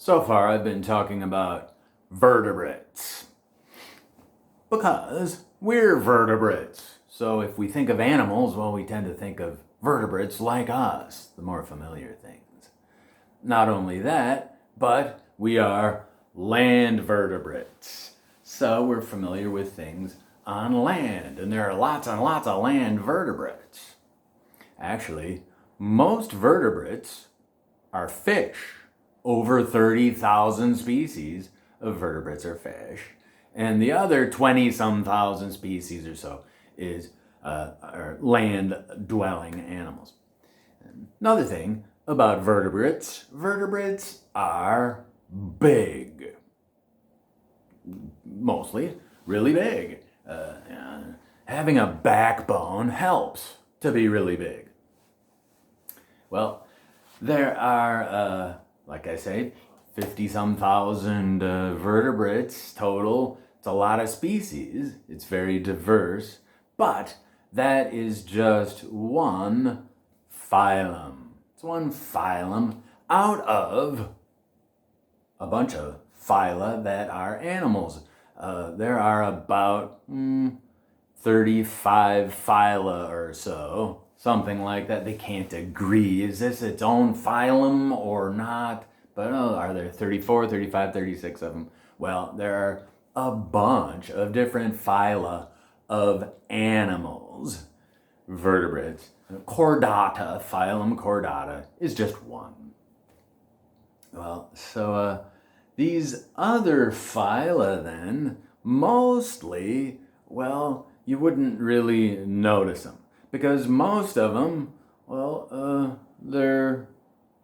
So far I've been talking about vertebrates because we're vertebrates. So if we think of animals, well, we tend to think of vertebrates like us, the more familiar things. Not only that, but we are land vertebrates. So we're familiar with things on land, and there are lots and lots of land vertebrates. Actually, most vertebrates are fish. Over 30,000 species of vertebrates are fish, and the other 20-some thousand species or so are land-dwelling animals. Another thing about vertebrates are big. Mostly really big. Having a backbone helps to be really big. Well, there are, like I say, 50-some thousand vertebrates total. It's a lot of species. It's very diverse. But that is just one phylum. It's one phylum out of a bunch of phyla that are animals. There are about 35 phyla or so. Something like that. They can't agree. Is this its own phylum or not? But are there 34, 35, 36 of them? Well, there are a bunch of different phyla of animals. Vertebrates. Chordata, phylum Chordata, is just one. Well, so these other phyla then, mostly, well, you wouldn't really notice them. Because most of them, well, they're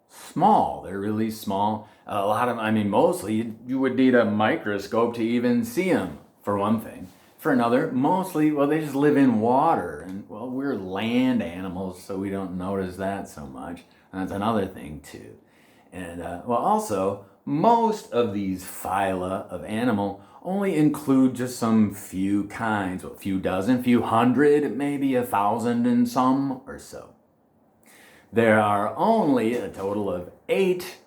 small. They're really small. A lot of them, mostly you would need a microscope to even see them, for one thing. For another, mostly, well, they just live in water. And, well, we're land animals, so we don't notice that so much. And that's another thing, too. And, well, also, most of these phyla of animal only include just some few kinds, a few dozen, few hundred, maybe 1,000 and some or so. There are only a total of 8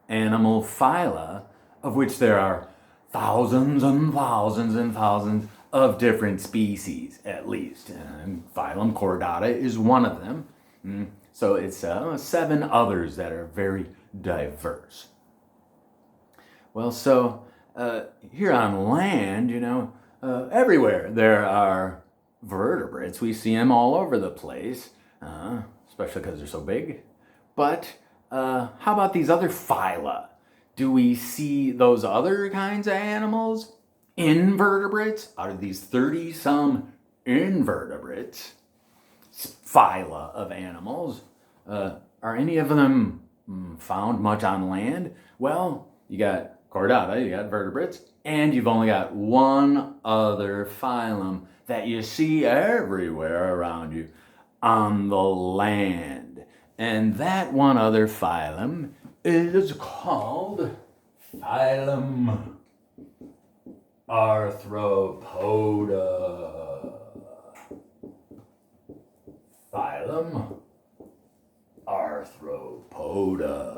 animal phyla, of which there are thousands and thousands and thousands of different species, at least. And phylum Chordata is one of them. So it's 7 others that are very diverse. Well, so here on land, everywhere there are vertebrates. We see them all over the place, especially because they're so big. But how about these other phyla? Do we see those other kinds of animals? Invertebrates? Out of these 30-some invertebrates, phyla of animals, are any of them found much on land? Well, you got Chordata, you got vertebrates, and you've only got one other phylum that you see everywhere around you on the land. And that one other phylum is called phylum arthropoda. Phylum arthropoda.